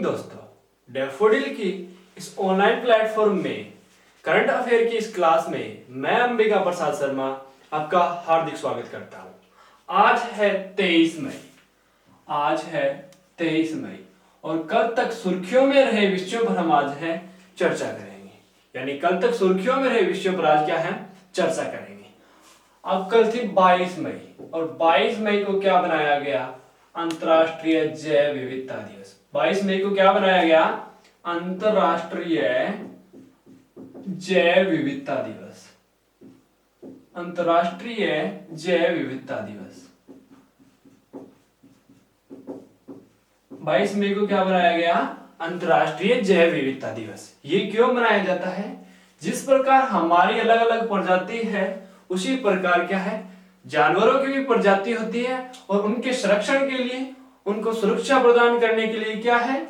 दोस्तों, डैफोडिल की इस ऑनलाइन प्लेटफॉर्म में करंट अफेयर की इस क्लास में मैं अंबिका प्रसाद शर्मा आपका हार्दिक स्वागत करता हूं। आज है 23 मई और कल तक सुर्खियों में रहे विषयों पर हम आज है चर्चा करेंगे। यानी कल तक सुर्खियों में रहे विषयों पर आज क्या है चर्चा करेंगे। अब कल थी 22 मई और 22 मई को क्या बनाया गया? अंतर्राष्ट्रीय जैव विविधता दिवस। 22 मई को क्या बनाया गया? अंतर्राष्ट्रीय जैव विविधता दिवस। अंतर्राष्ट्रीय जैव विविधता दिवस 22 मई को क्या बनाया गया? अंतर्राष्ट्रीय जैव विविधता दिवस। ये क्यों मनाया जाता है? जिस प्रकार हमारी अलग अलग प्रजाति है उसी प्रकार क्या है जानवरों की भी प्रजाति होती है और उनके संरक्षण के लिए उनको सुरक्षा प्रदान करने के लिए क्या है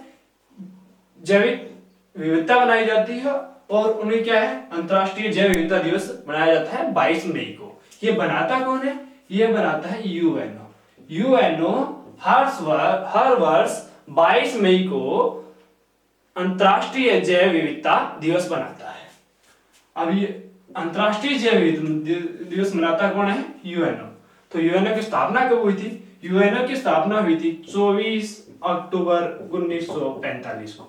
जैविक विविधता बनाई जाती है और उन्हें क्या है अंतर्राष्ट्रीय जैव विविधता दिवस मनाया जाता है 22 मई को। ये बनाता कौन है? ये बनाता है यूएनओ। यूएनओ हर वर्ष 22 मई को अंतर्राष्ट्रीय जैव विविधता दिवस बनाता है। अब ये अंतर्राष्ट्रीय जैव विविधता दिवस मनाता कौन है? यूएनओ। तो यूएनओ की स्थापना कब हुई थी? यूएनओ की स्थापना हुई थी 24 अक्टूबर 1945 को।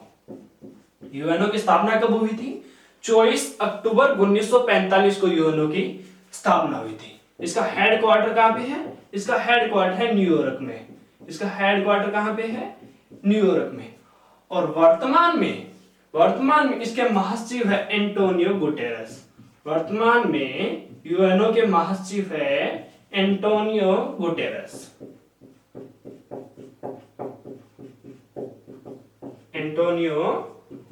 यूएनओ की स्थापना कब हुई थी? 24 अक्टूबर 1945 को यूएनओ की स्थापना हुई थी। इसका हेडक्वार्टर कहां पे है? इसका हेडक्वार्टर है न्यूयॉर्क में। इसका हेडक्वार्टर कहां पे है? न्यूयॉर्क में। और वर्तमान में इसके महासचिव है एंटोनियो गुटेरेस। वर्तमान में यूएनओ के महासचिव है एंटोनियो गुटेरेस। Antonio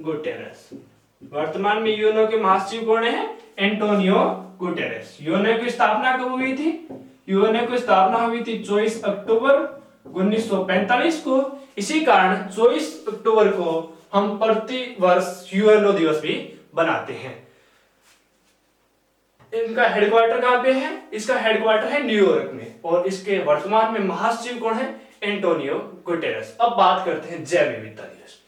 Guterres. वर्तमान में यूएनओ के महासचिव कौन है? Antonio Guterres. यूएनओ की स्थापना कब हुई थी? यूएनओ की स्थापना हुई थी 24 अक्टूबर 1945 को। इसी कारण 24 अक्टूबर को हम प्रति वर्ष यूएनओ दिवस भी बनाते हैं। इनका हेडक्वार्टर कहां पे है? इसका हेडक्वार्टर है न्यूयॉर्क में और इसके वर्तमान में महासचिव कौन है? Antonio Guterres. अब बात करते हैं जैव विविधता दिवस।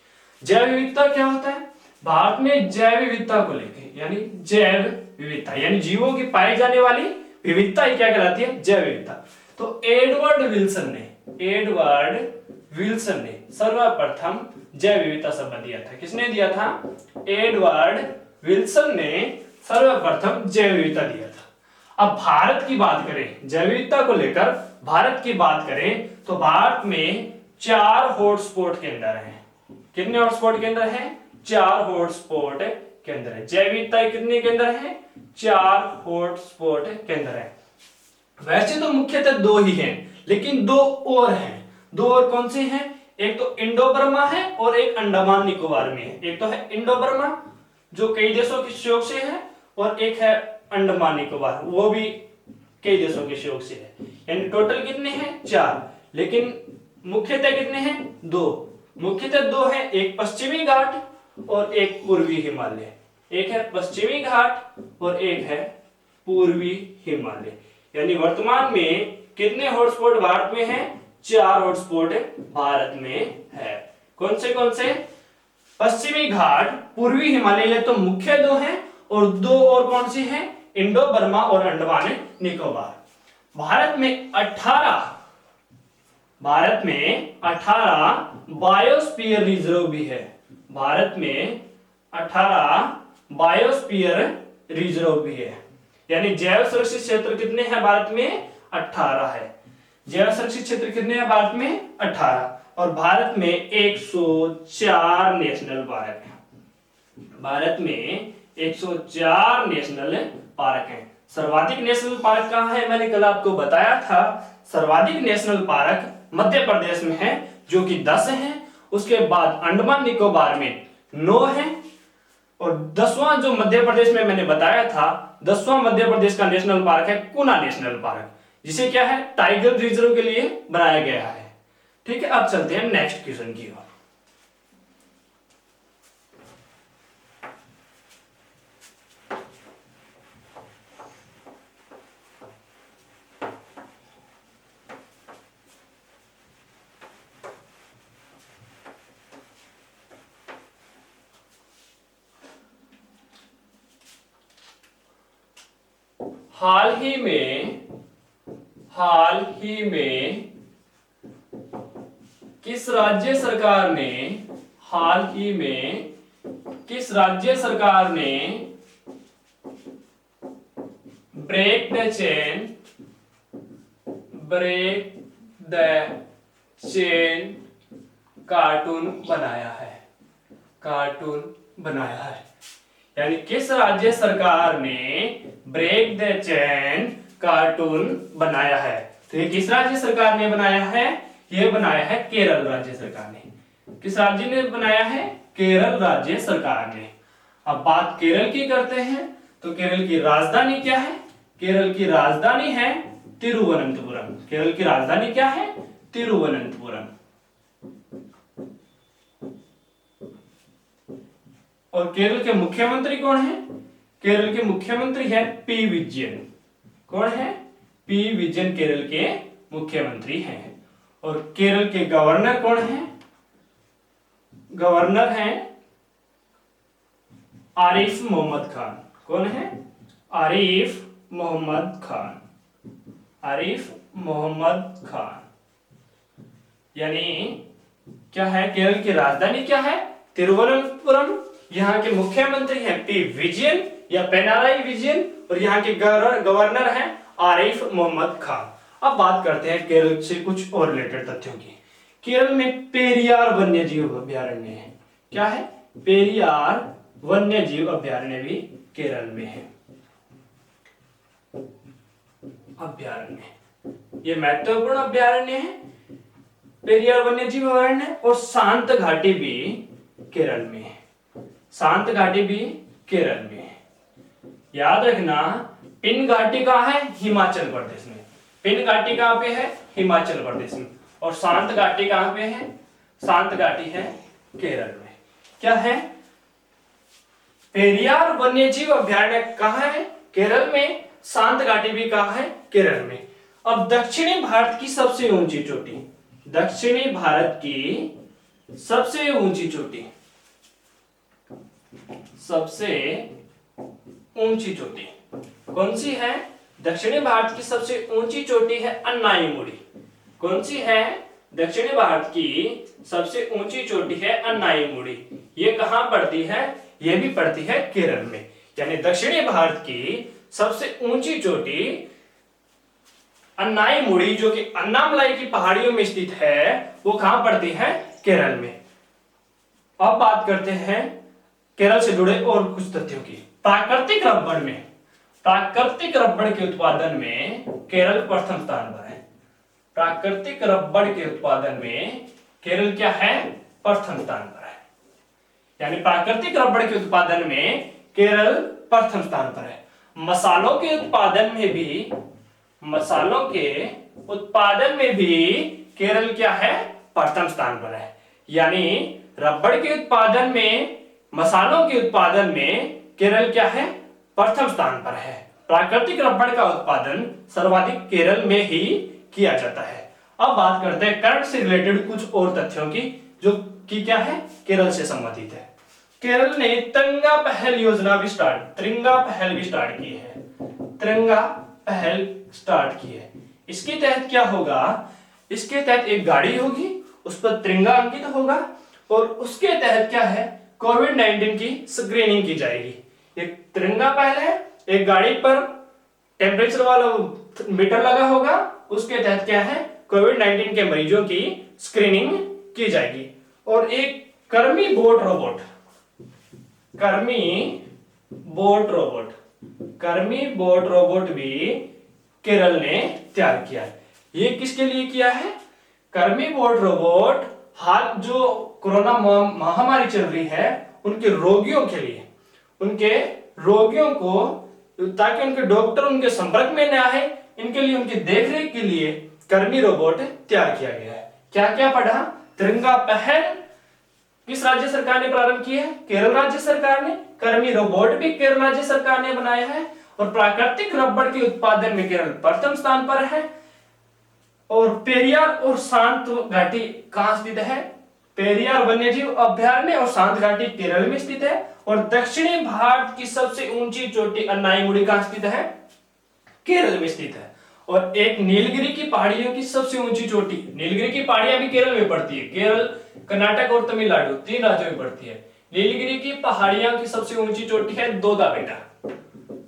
जैव विविधता क्या होता है? भारत में जैव विविधता को लेकर यानी जैव विविधता यानी जीवों की पाई जाने वाली विविधता ही क्या कहलाती है? जैव विविधता। तो एडवर्ड विल्सन ने सर्वप्रथम जैव विविधता शब्द दिया था। किसने दिया था? एडवर्ड विल्सन ने सर्वप्रथम जैव विविधता दिया था। अब भारत की बात करें, जैव विविधता को लेकर भारत की बात करें तो भारत में 4 हॉटस्पॉट केंद्र हैं। कितने हॉटस्पॉट केंद्र हैं? 4 हॉटस्पॉट केंद्र है। जैव विविधता कितने केंद्र हैं? 4 हॉटस्पॉट केंद्र है। वैसे तो मुख्यतः 2 ही हैं लेकिन 2 और हैं। 2 और कौन से हैं? एक तो इंडो बर्मा है और एक अंडमान निकोबार में है। एक तो है इंडो बर्मा जो कई देशों के सहयोग से है और एक है अंडमान निकोबार वो भी कई देशों के सहयोग से है। यानी टोटल कितने हैं? 4 लेकिन मुख्यतः कितने हैं? 2। मुख्यतः 2 है, एक पश्चिमी घाट और एक पूर्वी हिमालय। एक है पश्चिमी घाट और एक है पूर्वी हिमालय। यानी वर्तमान में कितने हॉटस्पॉट भारत में हैं? 4 हॉटस्पॉट भारत में है। कौन से? पश्चिमी घाट, पूर्वी हिमालय, ये तो मुख्य 2 हैं और 2 और कौन सी हैं? इंडो बर्मा और अंडमान निकोबार। भारत में 18 बायोस्फीयर रिजर्व भी है। भारत में 18 बायोस्फीयर रिजर्व भी है। यानी जैव सुरक्षित क्षेत्र कितने हैं भारत में? 18 है। जैव सुरक्षित क्षेत्र कितने हैं भारत में? 18। और भारत में 104 नेशनल पार्क हैं। भारत में 104 नेशनल पार्क हैं। सर्वाधिक नेशनल पार्क कहां है? मैंने कल आपको बताया था सर्वाधिक नेशनल पार्क मध्य प्रदेश में है जो कि 10 हैं। उसके बाद अंडमान निकोबार में 9 हैं और 10वां जो मध्य प्रदेश में मैंने बताया था 10वां मध्य प्रदेश का नेशनल पार्क है कुना नेशनल पार्क, जिसे क्या है टाइगर रिजर्व के लिए बनाया गया है। ठीक है, अब चलते हैं नेक्स्ट क्वेश्चन की ओर। हाल ही में किस राज्य सरकार ने ब्रेक द चेन कार्टून बनाया है। यानी किस राज्य सरकार ने ब्रेक द चेन कार्टून बनाया है? तो ये किस राज्य सरकार ने बनाया है? ये बनाया है केरल राज्य सरकार ने। किस राज्य ने बनाया है? केरल राज्य सरकार ने। अब बात केरल की करते हैं, तो केरल की राजधानी क्या है? केरल की राजधानी है तिरुवनंतपुरम। केरल की राजधानी क्या है? तिरुवनंतपुरम। और केरल के मुख्यमंत्री कौन है? केरल के मुख्यमंत्री है पी विजयन। कौन है? पी विजयन केरल के मुख्यमंत्री हैं। और केरल के गवर्नर कौन है? गवर्नर हैं आरिफ मोहम्मद खान। कौन है? आरिफ मोहम्मद खान। यानी क्या है? केरल की राजधानी क्या है? तिरुवनंतपुरम। यहाँ के मुख्यमंत्री हैं पी विजयन या पिनाराई विजयन, और यहाँ के गवर्नर हैं आरिफ मोहम्मद खान। अब बात करते हैं केरल से कुछ और रिलेटेड तथ्यों की। केरल में पेरियार वन्यजीव अभ्यारण्य है। क्या है? पेरियार वन्यजीव अभ्यारण्य भी केरल में है। अभ्यारण्य, ये महत्वपूर्ण अभ्यारण्य है। पेरियार वन्यजीव अभ्यारण्य और शांत घाटी भी केरल में है। शांत घाटी भी केरल में है। याद रखना, पिन घाटी कहाँ है? हिमाचल प्रदेश में। पिन घाटी कहाँ पे है? हिमाचल प्रदेश में। और शांत घाटी कहाँ पे है? शांत घाटी है केरल में। क्या है? पेरियार वन्यजीव अभ्यारण्य कहाँ है? केरल में। शांत घाटी भी कहाँ है? केरल में। अब दक्षिणी भारत की सबसे ऊंची चोटी, दक्षिणी भारत की सबसे ऊंची चोटी, सबसे ऊंची चोटी कौन सी है? दक्षिणी भारत की सबसे ऊंची चोटी है अन्नाईमुड़ी। कौन सी है? दक्षिणी भारत की सबसे ऊंची चोटी है अन्नाईमुड़ी। ये कहां पड़ती है? ये भी पड़ती है केरल में। यानी दक्षिणी भारत की सबसे ऊंची चोटी अन्नाईमुड़ी, जो कि अन्नामलाई की पहाड़ियों में स्थित है, वो कहां पड़ती है? केरल में। अब बात करते हैं केरल से जुड़े और कुछ तथ्यों की। प्राकृतिक रबड़ के उत्पादन में केरल प्रथम स्थान पर है। प्राकृतिक रबड़ के उत्पादन में केरल क्या है? प्रथम स्थान पर है। यानी प्राकृतिक रबड़ के उत्पादन में केरल प्रथम स्थान पर है। मसालों के उत्पादन में भी केरल क्या है? प्रथम स्थान पर है। यानी रबड़ के उत्पादन में, मसालों के उत्पादन में केरल क्या है? प्रथम स्थान पर है। प्राकृतिक रबड़ का उत्पादन सर्वाधिक केरल में ही किया जाता है। अब बात करते हैं करंट से रिलेटेड कुछ और तथ्यों की, जो कि क्या है? केरल से संबंधित है। केरल ने तिरंगा पहल योजना भी तिरंगा पहल भी स्टार्ट की है। तिरंगा पहल स्टार्ट की है। इसके तहत क्या होगा? इसके तहत एक गाड़ी होगी, उस पर तिरंगा अंकित होगा, और उसके तहत क्या है? कोविड-19 की स्क्रीनिंग की जाएगी। एक तिरंगा पहल है, एक गाड़ी पर टेम्परेचर वाला मीटर लगा होगा, उसके तहत क्या है? कोविड-19 के मरीजों की स्क्रीनिंग की जाएगी। और एक कर्मी बोट रोबोट भी केरल ने तैयार किया है। ये किसके लिए किया है? कर्मी बोट रोबोट हाल जो कोरोना महामारी चल रही है, उनके रोगियों के लिए, उनके रोगियों को, ताकि उनके डॉक्टर उनके संपर्क में न आए, इनके लिए, उनकी देखरेख के लिए कर्मी रोबोट तैयार किया गया है। क्या क्या पढ़ा? तिरंगा पहल किस राज्य सरकार ने प्रारंभ की है? केरल राज्य सरकार ने। कर्मी रोबोट भी केरल राज्य सरकार ने बनाया है। और प्राकृतिक रबड़ के उत्पादन में केरल प्रथम स्थान पर है। और पेरियार और शांत घाटी कहां स्थित है? पेरियार वन्यजीव अभ्यारण्य और शांत घाटी केरल में स्थित है। और दक्षिणी भारत की सबसे ऊंची चोटी अन्नाईमुड़ी कहां स्थित है? केरल में स्थित है। और एक नीलगिरी की पहाड़ियों की सबसे ऊंची चोटी, नीलगिरी की पहाड़ियां भी केरल में पड़ती है, केरल, कर्नाटक और तमिलनाडु 3 राज्यों में पड़ती है। नीलगिरी की पहाड़ियां की सबसे ऊंची चोटी है दोदा बेटा।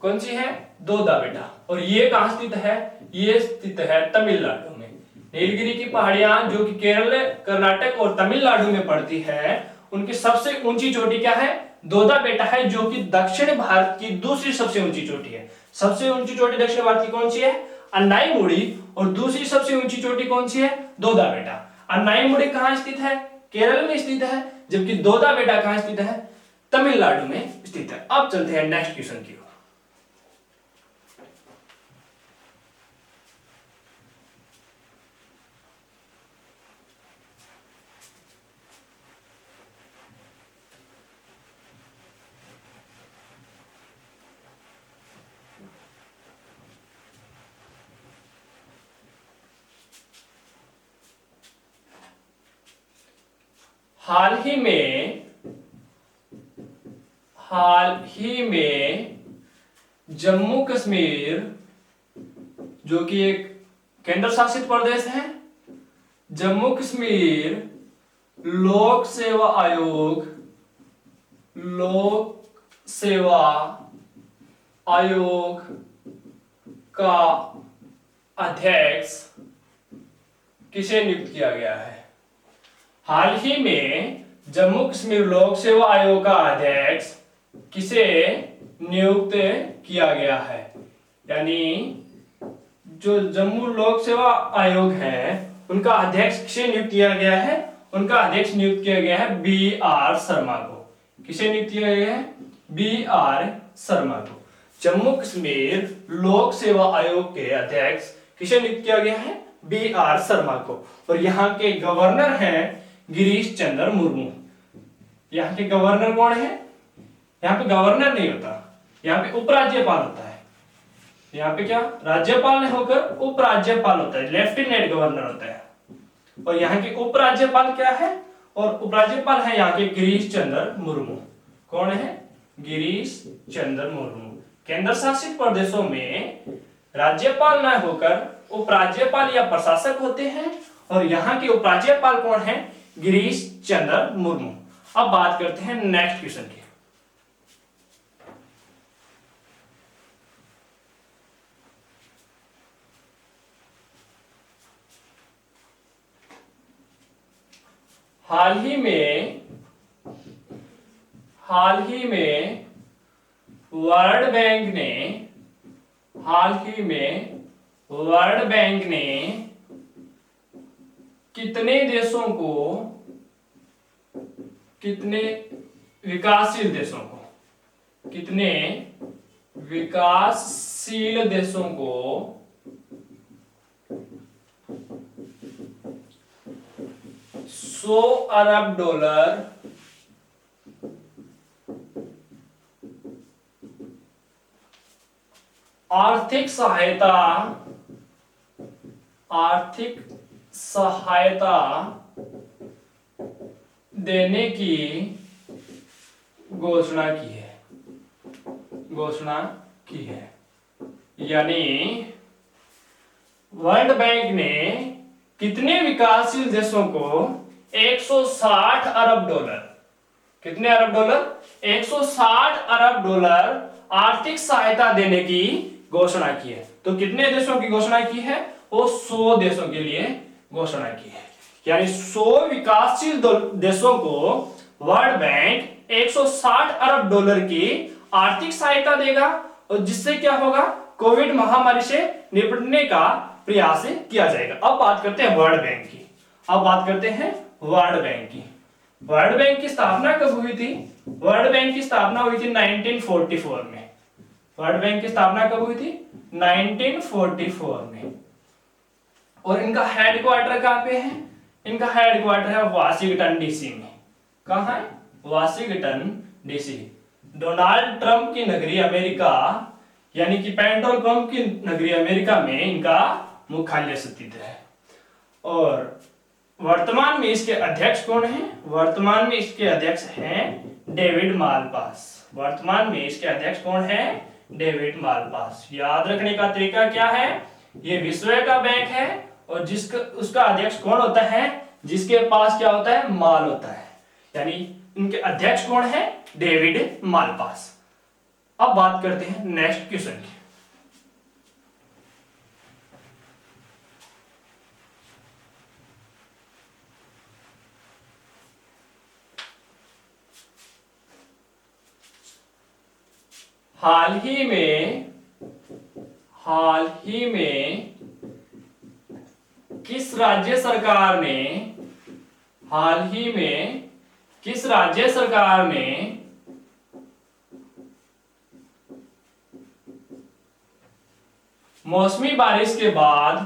कौन सी है? दोदा बेटा। और ये कहां स्थित है? ये स्थित है तमिलनाडु में। नीलगिरी की पहाड़ियां जो कि केरल, कर्नाटक और तमिलनाडु में पड़ती है, उनकी सबसे ऊंची चोटी क्या है? दोदा बेटा है, जो कि दक्षिण भारत की दूसरी सबसे ऊंची चोटी है। सबसे ऊंची चोटी दक्षिण भारत की कौन सी है? अन्नाईमुड़ी। और दूसरी सबसे ऊंची चोटी कौन सी है? दोदा बेटा। अन्नाईमुड़ी कहां स्थित है? केरल में स्थित है, जबकि दोदा बेटा कहां स्थित है? तमिलनाडु में स्थित है। अब चलते हैं नेक्स्ट क्वेश्चन की ओर। हाल ही में जम्मू कश्मीर, जो कि एक केंद्र शासित प्रदेश है, जम्मू कश्मीर लोक सेवा आयोग का अध्यक्ष किसे नियुक्त किया गया है? हाल ही में जम्मू कश्मीर लोक सेवा आयोग का अध्यक्ष किसे नियुक्त किया गया है? यानी जो जम्मू लोक सेवा आयोग है, उनका अध्यक्ष किसे नियुक्त किया गया है? उनका अध्यक्ष नियुक्त किया गया है बी आर शर्मा को। किसे नियुक्त किया गया है? बी आर शर्मा को। जम्मू कश्मीर लोक सेवा आयोग के अध्यक्ष किसे नियुक्त किया गया है? बी आर शर्मा को। और यहाँ के गवर्नर हैं गिरीश चंद्र मुर्मू। यहाँ के गवर्नर कौन है? यहाँ पे गवर्नर नहीं होता, यहाँ पे उपराज्यपाल होता है। यहाँ पे क्या? राज्यपाल नहीं होकर उपराज्यपाल होता है, लेफ्टिनेंट गवर्नर होता है। और यहाँ के उपराज्यपाल क्या है? और उपराज्यपाल है यहाँ के गिरीश चंद्र मुर्मू। कौन है? गिरीश चंद्र मुर्मू। केंद्र शासित प्रदेशों में राज्यपाल न होकर उपराज्यपाल या प्रशासक होते हैं, और यहाँ के उपराज्यपाल कौन है? गिरीश चंद्र मुर्मू। अब बात करते हैं नेक्स्ट क्वेश्चन की। हाल ही में वर्ल्ड बैंक ने कितने देशों को, कितने विकासशील देशों को $100 अरब आर्थिक सहायता देने की घोषणा की है। यानी वर्ल्ड बैंक ने कितने विकासशील देशों को 160 अरब डॉलर, कितने अरब डॉलर? 160 अरब डॉलर आर्थिक सहायता देने की घोषणा की है। तो कितने देशों की घोषणा की है? वो 100 देशों के लिए घोषणा की है। यानी 100 विकासशील देशों को वर्ल्ड बैंक 160 अरब डॉलर की आर्थिक सहायता देगा, और जिससे क्या होगा? कोविड महामारी से निपटने का प्रयास किया जाएगा। अब बात करते हैं वर्ल्ड बैंक की। वर्ल्ड बैंक की स्थापना कब हुई थी? वर्ल्ड बैंक की स्थापना हुई थी 1944 में। वर्ल्ड बैंक की स्थापना कब हुई थी? 1944 में। और इनका हेडक्वार्टर कहां पे है? इनका हेडक्वार्टर है वाशिंगटन डीसी में। कहां है? Washington DC. डोनाल्ड ट्रंप की नगरी अमेरिका, यानी कि पेट्रोल पंप की नगरी अमेरिका में इनका मुख्यालय स्थित है। और वर्तमान में इसके अध्यक्ष कौन है? वर्तमान में इसके अध्यक्ष हैं डेविड मालपास। वर्तमान में इसके अध्यक्ष कौन है? David Malpass. याद रखने का तरीका क्या है, ये विश्व का बैंक है और जिसका उसका अध्यक्ष कौन होता है, जिसके पास क्या होता है, माल होता है, यानी इनके अध्यक्ष कौन है, डेविड मालपास। अब बात करते हैं नेक्स्ट क्वेश्चन की। हाल ही में किस राज्य सरकार ने हाल ही में किस राज्य सरकार ने मौसमी बारिश के बाद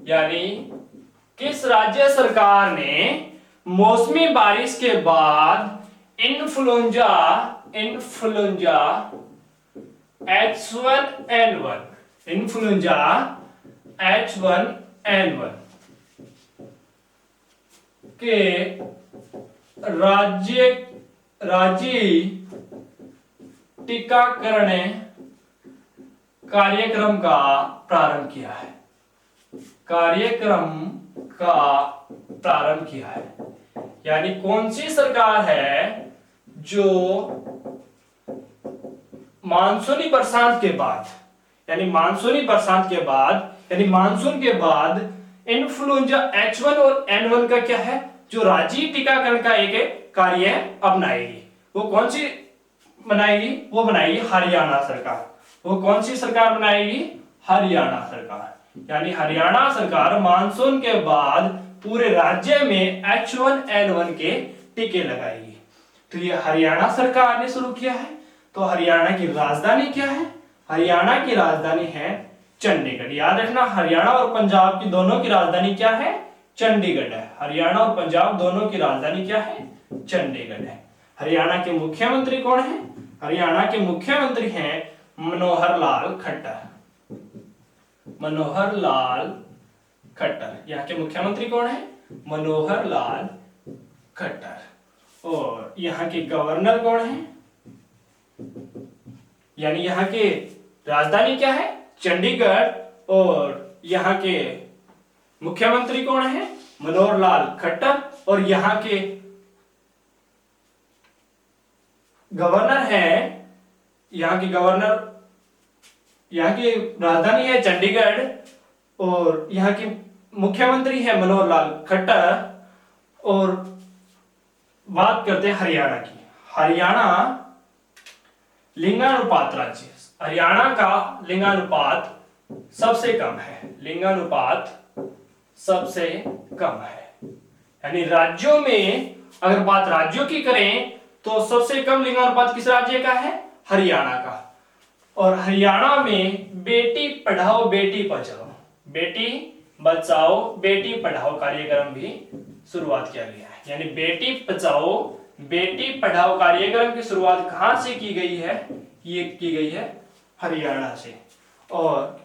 यानी किस राज्य सरकार ने मौसमी बारिश के बाद इन्फ्लुएंजा H1N1 के राज्य टीकाकरण कार्यक्रम का प्रारंभ किया है। यानी कौन सी सरकार है जो मानसूनी बरसात के बाद यानी मानसून के बाद इन्फ्लुएंजा H1 और N1 का क्या है, जो राज्य टीकाकरण का एक कार्य अपनाएगी। वो कौन सी बनाएगी, वो बनाएगी हरियाणा सरकार। वो कौन सी सरकार बनाएगी, हरियाणा सरकार। यानी हरियाणा सरकार मानसून के बाद पूरे राज्य में H1N1 के टीके लगाएगी। तो ये हरियाणा सरकार ने शुरू किया है। तो हरियाणा की राजधानी क्या है, हरियाणा की राजधानी है चंडीगढ़। याद रखना, हरियाणा और पंजाब की दोनों की राजधानी क्या है, चंडीगढ़ है। हरियाणा और पंजाब दोनों की राजधानी क्या है, चंडीगढ़ है। हरियाणा के मुख्यमंत्री कौन है, हरियाणा के मुख्यमंत्री हैं मनोहर लाल खट्टर। यहाँ के मुख्यमंत्री कौन है, मनोहर लाल खट्टर। और यहाँ के गवर्नर कौन है, यानी यहाँ के राजधानी क्या है, चंडीगढ़। और यहाँ के मुख्यमंत्री कौन है, मनोहर लाल खट्टर। और यहाँ के गवर्नर है, यहाँ की राजधानी है चंडीगढ़ और यहाँ की मुख्यमंत्री है मनोहर लाल खट्टर। और बात करते हैं हरियाणा की। हरियाणा लिंगानुपात राज्य, हरियाणा का लिंगानुपात सबसे कम है। यानी राज्यों में अगर बात राज्यों की करें तो सबसे कम लिंगानुपात किस राज्य का है, हरियाणा का। और हरियाणा में बेटी पढ़ाओ बेटी बचाओ कार्यक्रम भी शुरुआत किया गया है। यानी बेटी बचाओ बेटी पढ़ाओ कार्यक्रम की शुरुआत कहां से की गई है, ये की गई है हरियाणा से। और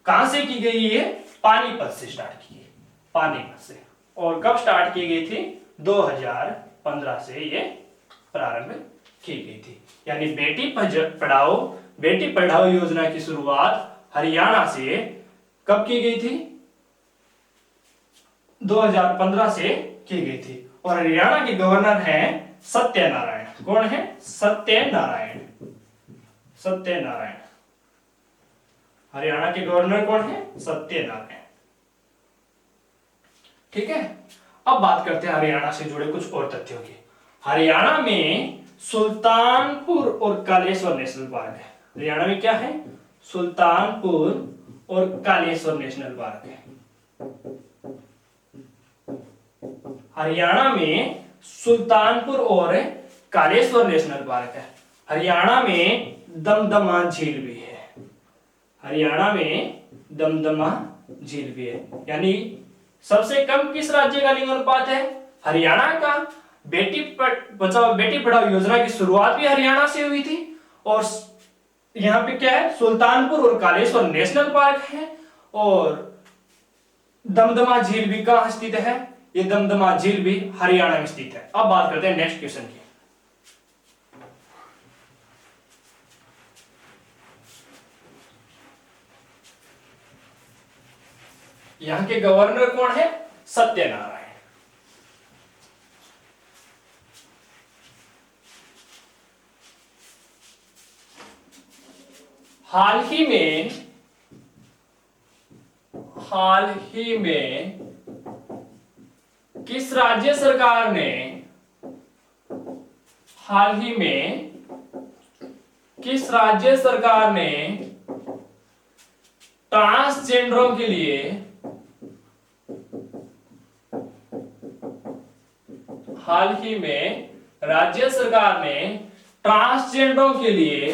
कहां से की गई है, पानीपत से स्टार्ट की है, पानीपत से। और कब स्टार्ट की गई थी, 2015 से ये प्रारंभ की गई थी। यानी बेटी पढ़ाओ योजना की शुरुआत हरियाणा से कब की गई थी, 2015 से की गई थी। और हरियाणा के गवर्नर हैं सत्यनारायण। कौन है, सत्यनारायण। हरियाणा के गवर्नर कौन है, सत्यनारायण। ठीक है। अब बात करते हैं हरियाणा से जुड़े कुछ और तथ्यों की। हरियाणा में सुल्तानपुर और कालेश्वर नेशनल पार्क है। हरियाणा में क्या है, सुल्तानपुर और कालेश्वर नेशनल पार्क है। हरियाणा में सुल्तानपुर और कालेश्वर नेशनल पार्क है। हरियाणा में दमदमा झील भी है। हरियाणा में दमदमा झील भी है। यानी सबसे कम किस राज्य का लिंगानुपात है, हरियाणा का। बेटी बचाओ बेटी पढ़ाओ योजना की शुरुआत भी हरियाणा से हुई थी। और यहाँ पे क्या है, सुल्तानपुर और कालेश्वर नेशनल पार्क है। और दमदमा झील भी कहाँ स्थित है, ये दमदमा झील भी हरियाणा में स्थित है। अब बात करते हैं नेक्स्ट क्वेश्चन की। यहां के गवर्नर कौन है? सत्यनारायण। हाल ही में किस राज्य सरकार ने ट्रांसजेंडरों के लिए राज्य सरकार ने ट्रांसजेंडरों के लिए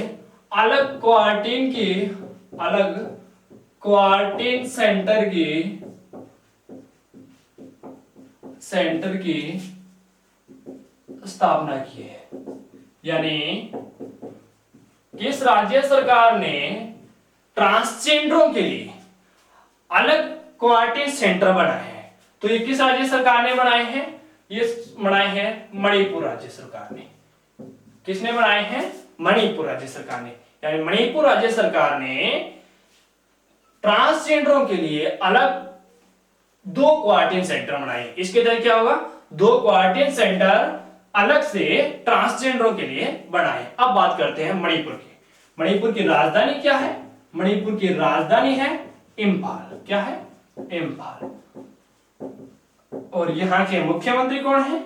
अलग क्वारंटीन सेंटर की स्थापना की है। यानी किस राज्य सरकार ने ट्रांसजेंडरों के लिए अलग क्वारंटीन सेंटर बनाए हैं? तो ये किस राज्य सरकार ने बनाए हैं? ये बनाए हैं मणिपुर राज्य सरकार ने। किसने बनाए हैं? मणिपुर राज्य सरकार ने। यानी मणिपुर राज्य सरकार ने ट्रांसजेंडरों के लिए अलग 2 क्वारंटीन सेंटर बनाए। इसके तहत क्या होगा? 2 क्वारंटीन सेंटर अलग से ट्रांसजेंडरों के लिए बनाए। अब बात करते हैं मणिपुर की। मणिपुर की राजधानी क्या है? मणिपुर की राजधानी है इंफाल। क्या है? इंफाल। और यहां के मुख्यमंत्री कौन है?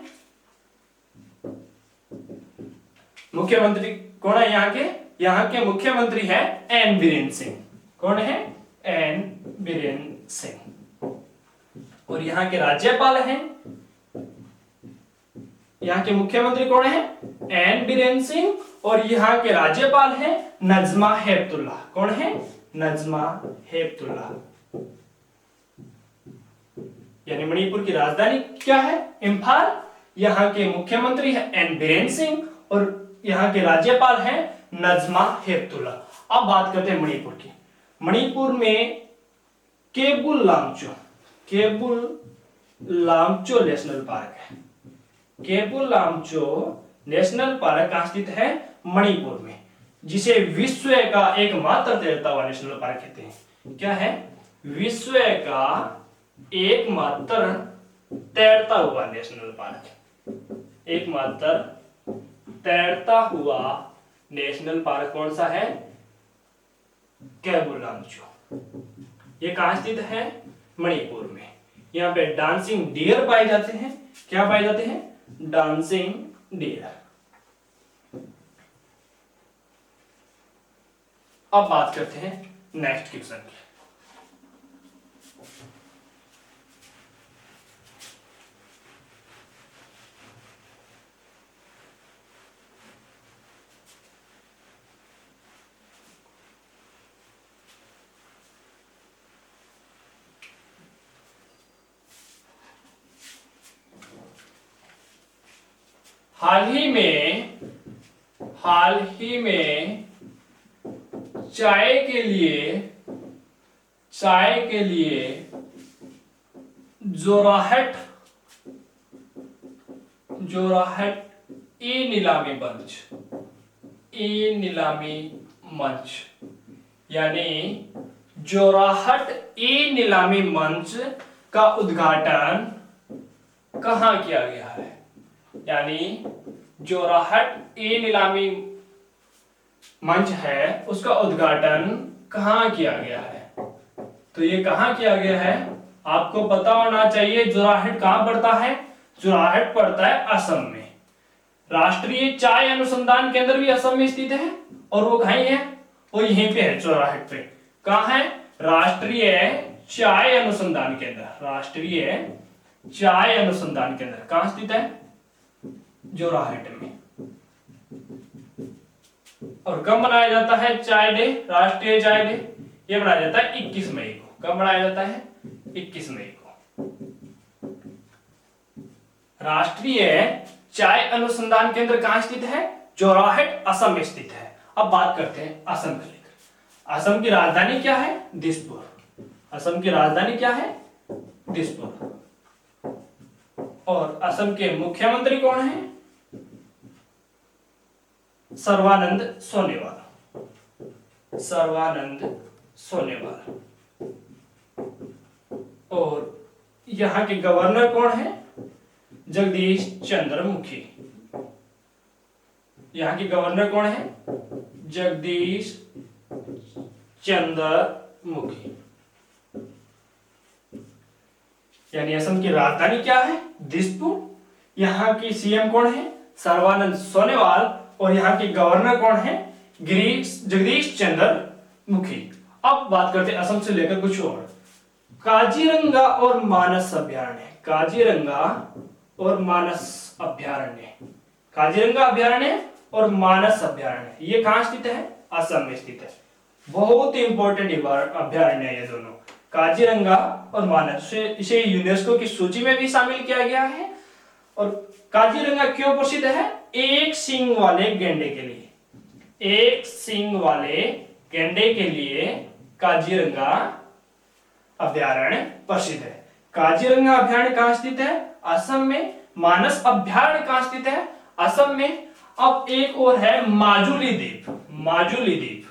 मुख्यमंत्री कौन है यहाँ के मुख्यमंत्री है एन बीरेन सिंह। कौन है? एन बीरेन सिंह। और यहाँ के राज्यपाल हैं, यहाँ के मुख्यमंत्री कौन है? एन बीरेन सिंह। और यहाँ के राज्यपाल हैं नजमा हेपतुल्ला। कौन है? नजमा हेपतुल्ला। यानी मणिपुर की राजधानी क्या है? इंफाल। यहाँ के मुख्यमंत्री है एन बीरेन सिंह और यहाँ के राज्यपाल हैं नजमा हेपतुल्ला। अब बात करते हैं मणिपुर की। मणिपुर में केबुल लामचो नेशनल पार्क है। केबुल लामचो नेशनल पार्क कहां स्थित है? मणिपुर में, जिसे विश्व का एकमात्र तैरता हुआ नेशनल पार्क कहते हैं। क्या है? विश्व का एकमात्र तैरता हुआ नेशनल पार्क। एकमात्र तैरता हुआ नेशनल पार्क कौन सा है? केबुल लामचो। ये कहां स्थित है? मणिपुर में। यहाँ पे डांसिंग डियर पाए जाते हैं। क्या पाए जाते हैं? Dancing dear. अब बात करते हैं नेक्स्ट क्वेश्चन की। हाल ही में चाय के लिए जोराहट ई नीलामी मंच यानी जोराहट ई नीलामी मंच का उद्घाटन कहां किया गया है? यानी जोराहट ई नीलामी मंच है, उसका उद्घाटन कहां किया गया है? तो ये कहां किया गया है आपको पता होना चाहिए। जोराहट कहां पड़ता है? जोराहट पड़ता है असम में। राष्ट्रीय चाय अनुसंधान केंद्र भी असम में स्थित है और वो कहीं है? वो यहीं पे है, जोराहट पे। कहां है? राष्ट्रीय चाय अनुसंधान केंद्र। राष्ट्रीय चाय अनुसंधान केंद्र कहां स्थित है? जोराहट में। और कब मनाया जाता है चाय डे? राष्ट्रीय चाय डे ये मनाया जाता है 21 मई को। कब मनाया जाता है? 21 मई को। राष्ट्रीय चाय अनुसंधान केंद्र कहां स्थित है? जोराहट असम में स्थित है। अब बात करते हैं असम को लेकर। असम की राजधानी क्या है? दिसपुर। असम की राजधानी क्या है? दिसपुर। और असम के मुख्यमंत्री कौन है? सर्बानंद सोनोवाल। सर्बानंद सोनोवाल। और यहां के गवर्नर कौन है? जगदीश चंद्र मुखी। यहां के गवर्नर कौन है? जगदीश चंद्र मुखी। यानी असम की राजधानी क्या है? दिसपुर। यहाँ की सीएम कौन है? सर्बानंद सोनोवाल। और यहाँ के गवर्नर कौन है? जगदीश चंद्र मुखी। अब बात करते हैं असम से लेकर कुछ और। काजीरंगा और मानस अभयारण्य। काजीरंगा और मानस अभयारण्य। काजीरंगा अभयारण्य और मानस अभयारण्य ये कहां स्थित है? असम में स्थित है। बहुत ही इंपॉर्टेंट अभयारण्य है ये दोनों, काजीरंगा और मानस। इसे यूनेस्को की सूची में भी शामिल किया गया है। और काजीरंगा क्यों प्रसिद्ध है? एक सींग वाले गैंडे के लिए। एक सींग वाले गैंडे के लिए काजीरंगा अभयारण्य प्रसिद्ध है। काजीरंगा अभयारण्य कहां स्थित है? असम में। मानस अभयारण्य कहां स्थित है? असम में। अब एक और है माजुली द्वीप। माजुली द्वीप।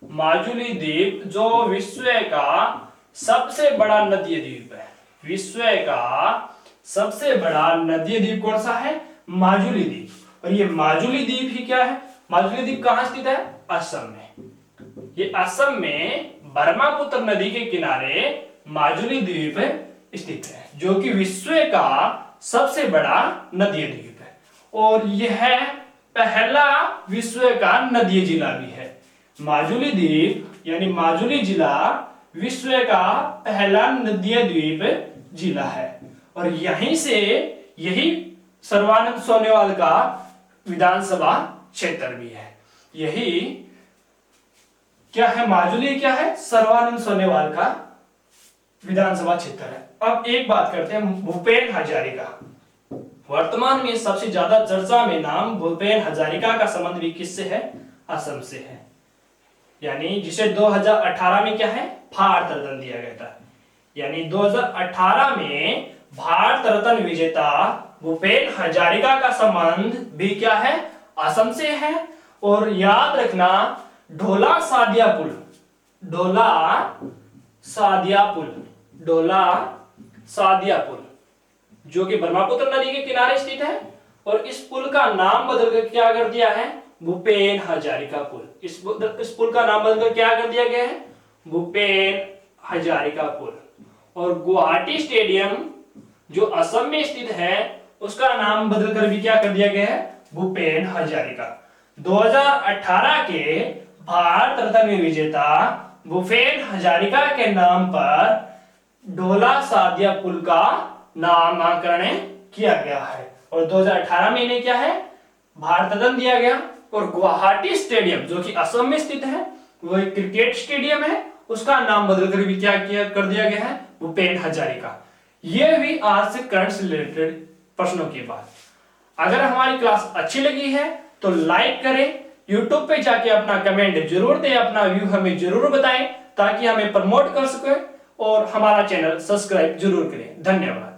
माजुली द्वीप जो विश्व का सबसे बड़ा नदीय द्वीप है। विश्व का सबसे बड़ा नदीय द्वीप कौन सा है? माजुली द्वीप। और ये माजुली द्वीप ही क्या है? माजुली द्वीप कहां स्थित है? असम में। ये असम में ब्रह्मपुत्र नदी के किनारे माजुली द्वीप स्थित है, जो कि विश्व का सबसे बड़ा नदीय द्वीप है। और यह पहला विश्व का नदीय जिला भी है। माजुली द्वीप यानी माजुली जिला विश्व का पहला नदीय द्वीप जिला है। और यहीं से यही सर्बानंद सोनोवाल का विधानसभा क्षेत्र भी है। यही क्या है? माजुली क्या है? सर्बानंद सोनोवाल का विधानसभा क्षेत्र है। अब एक बात करते हैं भूपेन हजारिका। वर्तमान में सबसे ज्यादा चर्चा में नाम भूपेन हजारिका का संबंध भी किससे है? असम से है। यानी जिसे 2018 में क्या है? भारत रत्न दिया गया था। यानी 2018 में भारत रत्न विजेता भूपेन हजारिका का संबंध भी क्या है? असम से है। और याद रखना ढोला सादिया पुल, ढोला सादिया पुल, ढोला सादिया पुल जो कि ब्रह्मपुत्र नदी के किनारे स्थित है। और इस पुल का नाम बदलकर क्या कर दिया है? भूपेन हजारिका पुल। इस पुल का नाम बदलकर क्या कर दिया गया है? भूपेन हजारिका पुल। और गुवाहाटी स्टेडियम जो असम में स्थित है उसका नाम बदलकर भी क्या कर दिया गया है? भूपेन हजारिका। 2018 के भारत रत्न विजेता भूपेन हजारिका के नाम पर ढोला सादिया पुल का नामकरण किया गया है। और 2018 में इन्हें क्या है? भारत रत्न दिया गया। और गुवाहाटी स्टेडियम जो कि असम में स्थित है वो एक क्रिकेट स्टेडियम है, उसका नाम बदलकर भी क्या किया कर दिया गया है? भूपेन हजारिका। यह भी आज से करंट से रिलेटेड प्रश्नों की बात। अगर हमारी क्लास अच्छी लगी है तो लाइक करें, YouTube पे जाके अपना कमेंट जरूर दें, अपना व्यू हमें जरूर बताएं ताकि हमें प्रमोट कर सके, और हमारा चैनल सब्सक्राइब जरूर करें। धन्यवाद।